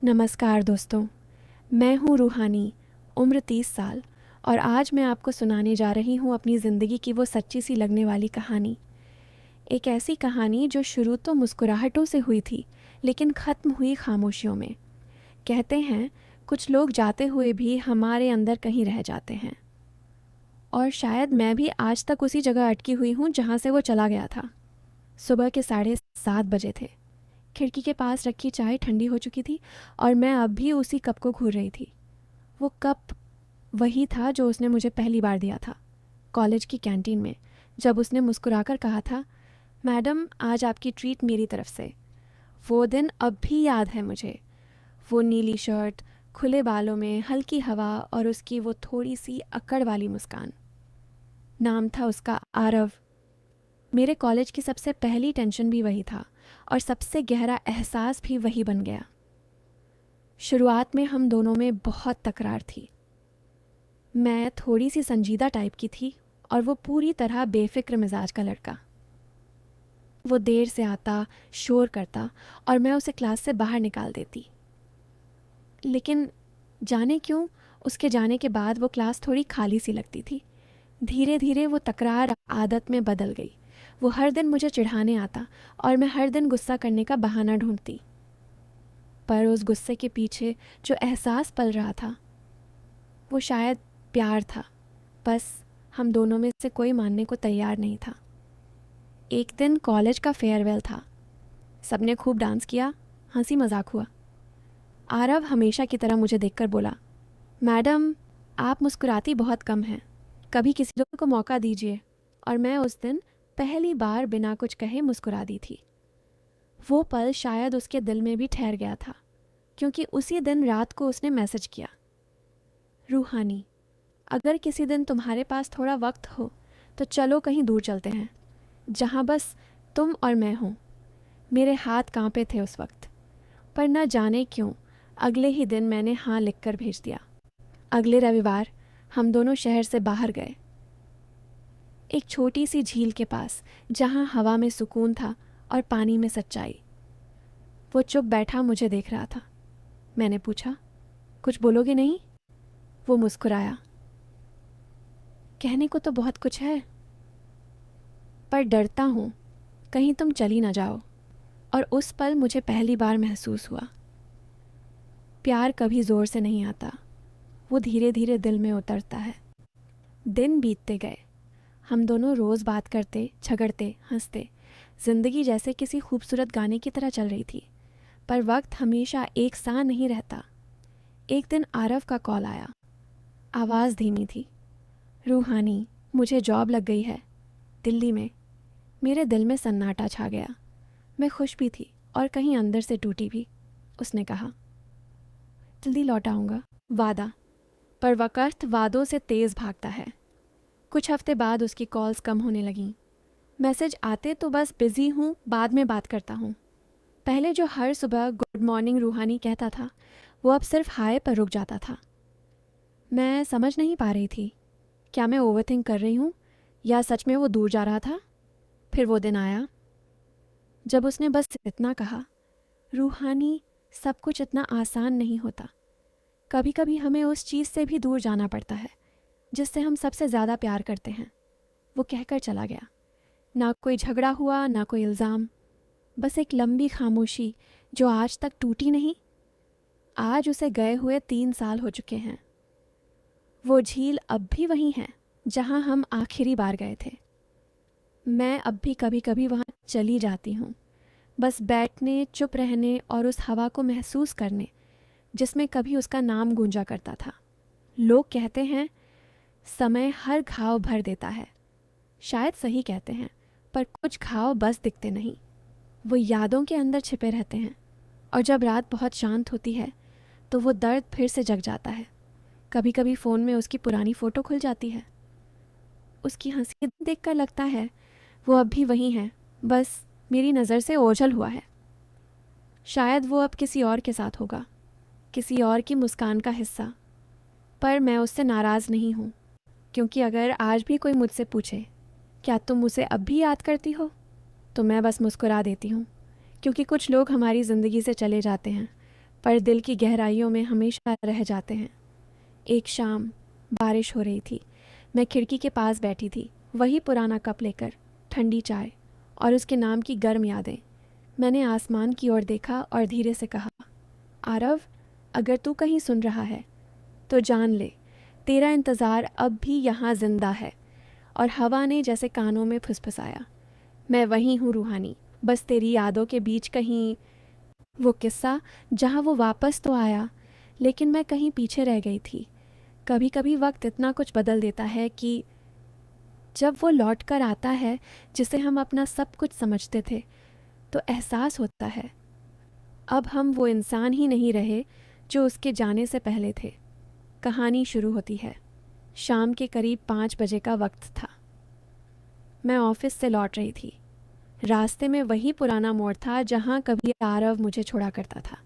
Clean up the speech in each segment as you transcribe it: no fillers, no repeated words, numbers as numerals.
नमस्कार दोस्तों, मैं हूँ रूहानी, उम्र 30 साल और आज मैं आपको सुनाने जा रही हूँ अपनी ज़िंदगी की वो सच्ची सी लगने वाली कहानी। एक ऐसी कहानी जो शुरू तो मुस्कुराहटों से हुई थी, लेकिन ख़त्म हुई खामोशियों में। कहते हैं, कुछ लोग जाते हुए भी हमारे अंदर कहीं रह जाते हैं। और शायद मैं भी आज तक उसी जगह अटकी हुई हूँ जहाँ से वो चला गया था। सुबह के 7:30 बजे थे। खिड़की के पास रखी चाय ठंडी हो चुकी थी और मैं अब भी उसी कप को घूर रही थी। वो कप वही था जो उसने मुझे पहली बार दिया था, कॉलेज की कैंटीन में, जब उसने मुस्कुराकर कहा था, मैडम आज आपकी ट्रीट मेरी तरफ से। वो दिन अब भी याद है मुझे। वो नीली शर्ट, खुले बालों में हल्की हवा और उसकी वो थोड़ी सी अकड़ वाली मुस्कान। नाम था उसका आरव। मेरे कॉलेज की सबसे पहली टेंशन भी वही था और सबसे गहरा एहसास भी वही बन गया। शुरुआत में हम दोनों में बहुत तकरार थी। मैं थोड़ी सी संजीदा टाइप की थी और वो पूरी तरह बेफिक्र मिजाज का लड़का। वो देर से आता, शोर करता और मैं उसे क्लास से बाहर निकाल देती। लेकिन जाने क्यों उसके जाने के बाद वो क्लास थोड़ी खाली सी लगती थी। धीरे धीरे वो तकरार आदत में बदल गई। वो हर दिन मुझे चिढ़ाने आता और मैं हर दिन गुस्सा करने का बहाना ढूंढती। पर उस गुस्से के पीछे जो एहसास पल रहा था, वो शायद प्यार था। बस हम दोनों में से कोई मानने को तैयार नहीं था। एक दिन कॉलेज का फेयरवेल था। सबने खूब डांस किया, हंसी मजाक हुआ। आरव हमेशा की तरह मुझे देखकर बोला, मैडम आप मुस्कुराती बहुत कम हैं, कभी किसी लोग को मौका दीजिए। और मैं उस दिन पहली बार बिना कुछ कहे मुस्कुरा दी थी। वो पल शायद उसके दिल में भी ठहर गया था, क्योंकि उसी दिन रात को उसने मैसेज किया, रूहानी अगर किसी दिन तुम्हारे पास थोड़ा वक्त हो तो चलो कहीं दूर चलते हैं, जहाँ बस तुम और मैं हूँ। मेरे हाथ कांपे थे उस वक्त, पर न जाने क्यों अगले ही दिन मैंने हाँ लिखकर भेज दिया। अगले रविवार हम दोनों शहर से बाहर गए, एक छोटी सी झील के पास, जहाँ हवा में सुकून था और पानी में सच्चाई। वो चुप बैठा मुझे देख रहा था। मैंने पूछा, कुछ बोलोगे नहीं? वो मुस्कुराया, कहने को तो बहुत कुछ है, पर डरता हूँ कहीं तुम चली ना जाओ। और उस पल मुझे पहली बार महसूस हुआ, प्यार कभी ज़ोर से नहीं आता, वो धीरे धीरे दिल में उतरता है। दिन बीतते गए। हम दोनों रोज़ बात करते, झगड़ते, हंसते। ज़िंदगी जैसे किसी खूबसूरत गाने की तरह चल रही थी, पर वक्त हमेशा एक सा नहीं रहता। एक दिन आरव का कॉल आया। आवाज़ धीमी थी, रूहानी मुझे जॉब लग गई है, दिल्ली में। मेरे दिल में सन्नाटा छा गया। मैं खुश भी थी और कहीं अंदर से टूटी भी। उसने कहा, जल्दी लौट आऊँगा, वादा। पर वक़्त वादों से तेज़ भागता है। कुछ हफ्ते बाद उसकी कॉल्स कम होने लगीं। मैसेज आते तो बस बिज़ी हूँ, बाद में बात करता हूँ। पहले जो हर सुबह गुड मॉर्निंग रूहानी कहता था, वो अब सिर्फ हाय पर रुक जाता था। मैं समझ नहीं पा रही थी, क्या मैं ओवरथिंक कर रही हूँ या सच में वो दूर जा रहा था। फिर वो दिन आया जब उसने बस इतना कहा, रूहानी सब कुछ इतना आसान नहीं होता। कभी कभी हमें उस चीज़ से भी दूर जाना पड़ता है जिससे हम सबसे ज़्यादा प्यार करते हैं। वो कहकर चला गया। ना कोई झगड़ा हुआ, ना कोई इल्ज़ाम, बस एक लंबी खामोशी जो आज तक टूटी नहीं। आज उसे गए हुए 3 साल हो चुके हैं। वो झील अब भी वहीं है जहाँ हम आखिरी बार गए थे। मैं अब भी कभी कभी वहाँ चली जाती हूँ, बस बैठने, चुप रहने और उस हवा को महसूस करने जिसमें कभी उसका नाम गूंजा करता था। लोग कहते हैं समय हर घाव भर देता है। शायद सही कहते हैं, पर कुछ घाव बस दिखते नहीं, वो यादों के अंदर छिपे रहते हैं। और जब रात बहुत शांत होती है तो वो दर्द फिर से जग जाता है। कभी कभी फ़ोन में उसकी पुरानी फ़ोटो खुल जाती है। उसकी हंसी देखकर लगता है वो अब भी वही है, बस मेरी नज़र से ओझल हुआ है। शायद वो अब किसी और के साथ होगा, किसी और की मुस्कान का हिस्सा। पर मैं उससे नाराज़ नहीं हूँ, क्योंकि अगर आज भी कोई मुझसे पूछे, क्या तुम उसे अब भी याद करती हो, तो मैं बस मुस्कुरा देती हूँ। क्योंकि कुछ लोग हमारी ज़िंदगी से चले जाते हैं, पर दिल की गहराइयों में हमेशा रह जाते हैं। एक शाम बारिश हो रही थी। मैं खिड़की के पास बैठी थी, वही पुराना कप लेकर, ठंडी चाय और उसके नाम की गर्म यादें। मैंने आसमान की ओर देखा और धीरे से कहा, आरव, अगर तू कहीं सुन रहा है तो जान ले, तेरा इंतज़ार अब भी यहाँ जिंदा है। और हवा ने जैसे कानों में फुसफुसाया, मैं वहीं हूँ रूहानी, बस तेरी यादों के बीच कहीं। वो किस्सा जहाँ वो वापस तो आया, लेकिन मैं कहीं पीछे रह गई थी। कभी कभी वक्त इतना कुछ बदल देता है कि जब वो लौट कर आता है जिसे हम अपना सब कुछ समझते थे, तो एहसास होता है अब हम वो इंसान ही नहीं रहे जो उसके जाने से पहले थे। कहानी शुरू होती है। शाम के करीब 5 बजे का वक्त था। मैं ऑफिस से लौट रही थी। रास्ते में वही पुराना मोड़ था जहाँ कभी आरव मुझे छोड़ा करता था।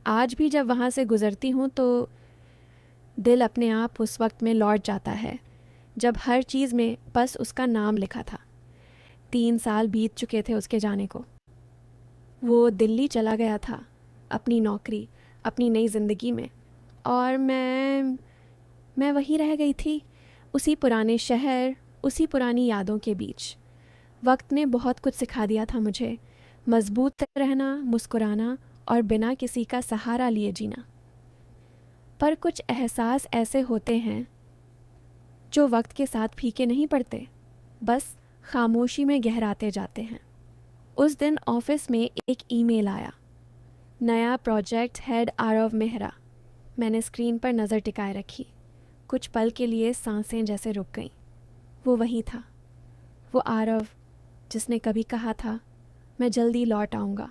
आज भी जब वहाँ से गुजरती हूँ तो दिल अपने आप उस वक्त में लौट जाता है जब हर चीज़ में बस उसका नाम लिखा था। 3 साल बीत चुके थे उसके जाने को। वो दिल्ली चला गया था, अपनी नौकरी, अपनी नई ज़िंदगी में, और मैं वहीं रह गई थी, उसी पुराने शहर, उसी पुरानी यादों के बीच। वक्त ने बहुत कुछ सिखा दिया था मुझे, मजबूत रहना, मुस्कुराना और बिना किसी का सहारा लिए जीना। पर कुछ एहसास ऐसे होते हैं जो वक्त के साथ फीके नहीं पड़ते, बस खामोशी में गहराते जाते हैं। उस दिन ऑफिस में एक ईमेल आया, नया प्रोजेक्ट हेड आरव मेहरा। मैंने स्क्रीन पर नज़र टिकाए रखी। कुछ पल के लिए सांसें जैसे रुक गईं। वो वही था, वो आरव जिसने कभी कहा था मैं जल्दी लौट आऊँगा,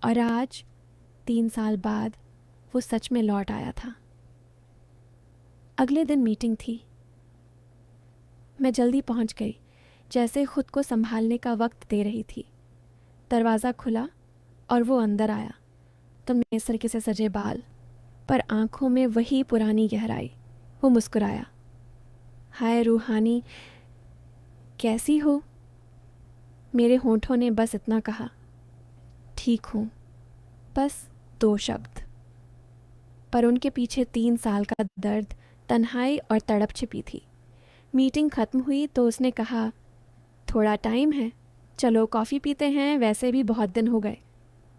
और आज 3 साल बाद वो सच में लौट आया था। अगले दिन मीटिंग थी। मैं जल्दी पहुंच गई, जैसे खुद को संभालने का वक्त दे रही थी। दरवाज़ा खुला और वो अंदर आया, तमनेसर से सजे बाल, पर आंखों में वही पुरानी गहराई। वो मुस्कुराया, हाय रूहानी, कैसी हो? मेरे होंठों ने बस इतना कहा, ठीक हूँ, बस 2 शब्द। पर उनके पीछे 3 साल का दर्द, तन्हाई और तड़प छिपी थी। मीटिंग ख़त्म हुई तो उसने कहा, थोड़ा टाइम है, चलो कॉफ़ी पीते हैं, वैसे भी बहुत दिन हो गए।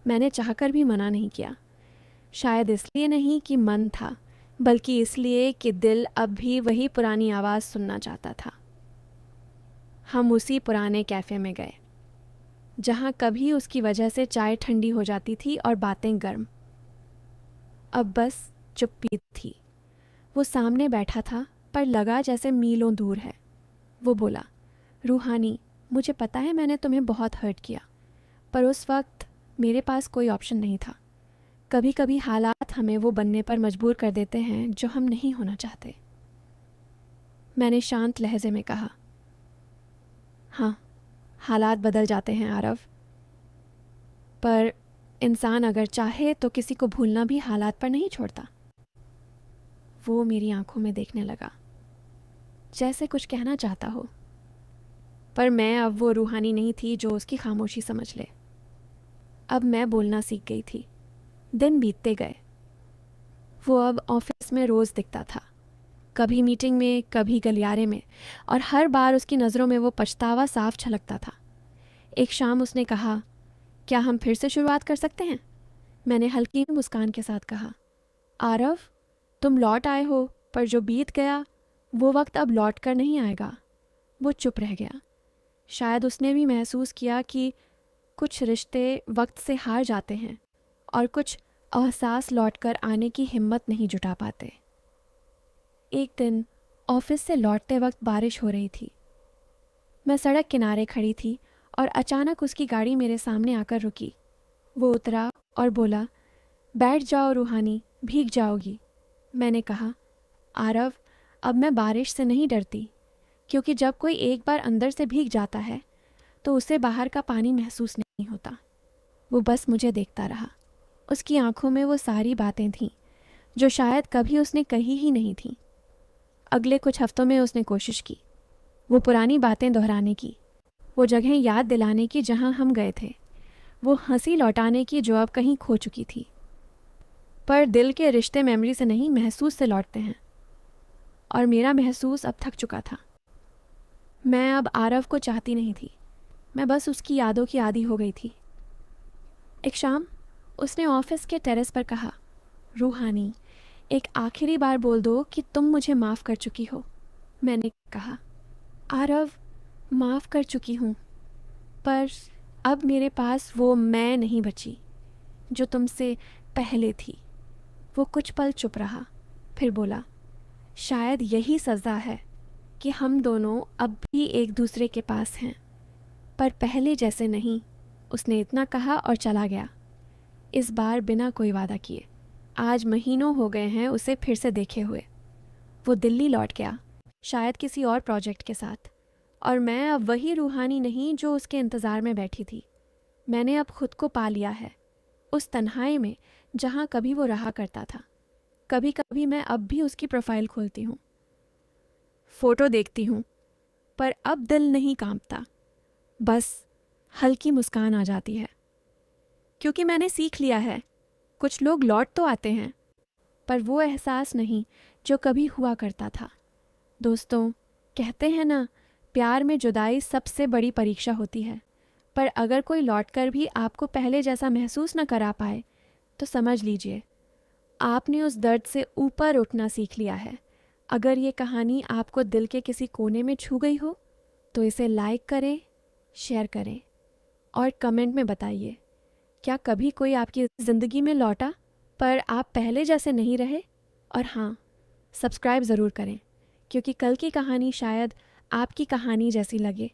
मैंने चाहकर भी मना नहीं किया, शायद इसलिए नहीं कि मन था, बल्कि इसलिए कि दिल अब भी वही पुरानी आवाज़ सुनना चाहता था। हम उसी पुराने कैफ़े में गए जहाँ कभी उसकी वजह से चाय ठंडी हो जाती थी और बातें गर्म। अब बस चुप्पी थी। वो सामने बैठा था, पर लगा जैसे मीलों दूर है। वो बोला, रूहानी, मुझे पता है मैंने तुम्हें बहुत हर्ट किया, पर उस वक्त मेरे पास कोई ऑप्शन नहीं था। कभी कभी हालात हमें वो बनने पर मजबूर कर देते हैं जो हम नहीं होना चाहते। मैंने शांत लहजे में कहा, हाँ, हालात बदल जाते हैं आरव, पर इंसान अगर चाहे तो किसी को भूलना भी हालात पर नहीं छोड़ता। वो मेरी आंखों में देखने लगा, जैसे कुछ कहना चाहता हो, पर मैं अब वो रूहानी नहीं थी जो उसकी खामोशी समझ ले। अब मैं बोलना सीख गई थी। दिन बीतते गए। वो अब ऑफिस में रोज़ दिखता था, कभी मीटिंग में, कभी गलियारे में, और हर बार उसकी नज़रों में वो पछतावा साफ झलकता था। एक शाम उसने कहा, क्या हम फिर से शुरुआत कर सकते हैं? मैंने हल्की मुस्कान के साथ कहा, आरव, तुम लौट आए हो, पर जो बीत गया वो वक्त अब लौट कर नहीं आएगा। वो चुप रह गया। शायद उसने भी महसूस किया कि कुछ रिश्ते वक्त से हार जाते हैं और कुछ एहसास लौट कर आने की हिम्मत नहीं जुटा पाते। एक दिन ऑफिस से लौटते वक्त बारिश हो रही थी। मैं सड़क किनारे खड़ी थी और अचानक उसकी गाड़ी मेरे सामने आकर रुकी। वो उतरा और बोला, बैठ जाओ रूहानी, भीग जाओगी। मैंने कहा, आरव, अब मैं बारिश से नहीं डरती, क्योंकि जब कोई एक बार अंदर से भीग जाता है तो उसे बाहर का पानी महसूस नहीं होता। वो बस मुझे देखता रहा। उसकी आंखों में वो सारी बातें थीं जो शायद कभी उसने कही ही नहीं थीं। अगले कुछ हफ्तों में उसने कोशिश की, वो पुरानी बातें दोहराने की, वो जगह याद दिलाने की जहां हम गए थे, वो हंसी लौटाने की जो अब कहीं खो चुकी थी। पर दिल के रिश्ते मेमोरी से नहीं, महसूस से लौटते हैं। और मेरा महसूस अब थक चुका था। मैं अब आरव को चाहती नहीं थी, मैं बस उसकी यादों की आदी हो गई थी। एक शाम उसने ऑफिस के टेरेस पर कहा, रूहानी, एक आखिरी बार बोल दो कि तुम मुझे माफ़ कर चुकी हो। मैंने कहा, आरव, माफ़ कर चुकी हूँ, पर अब मेरे पास वो मैं नहीं बची जो तुमसे पहले थी। वो कुछ पल चुप रहा, फिर बोला, शायद यही सज़ा है कि हम दोनों अब भी एक दूसरे के पास हैं, पर पहले जैसे नहीं। उसने इतना कहा और चला गया, इस बार बिना कोई वादा किए। आज महीनों हो गए हैं उसे फिर से देखे हुए। वो दिल्ली लौट गया, शायद किसी और प्रोजेक्ट के साथ, और मैं अब वही रूहानी नहीं जो उसके इंतज़ार में बैठी थी। मैंने अब खुद को पा लिया है, उस तन्हाई में जहाँ कभी वो रहा करता था। कभी कभी मैं अब भी उसकी प्रोफाइल खोलती हूँ, फ़ोटो देखती हूँ, पर अब दिल नहीं कांपता, बस हल्की मुस्कान आ जाती है। क्योंकि मैंने सीख लिया है, कुछ लोग लौट तो आते हैं, पर वो एहसास नहीं जो कभी हुआ करता था। दोस्तों, कहते हैं ना, प्यार में जुदाई सबसे बड़ी परीक्षा होती है, पर अगर कोई लौटकर भी आपको पहले जैसा महसूस न करा पाए, तो समझ लीजिए आपने उस दर्द से ऊपर उठना सीख लिया है। अगर ये कहानी आपको दिल के किसी कोने में छू गई हो, तो इसे लाइक करें, शेयर करें और कमेंट में बताइए, क्या कभी कोई आपकी ज़िंदगी में लौटा पर आप पहले जैसे नहीं रहे? और हाँ, सब्सक्राइब ज़रूर करें, क्योंकि कल की कहानी शायद आपकी कहानी जैसी लगे।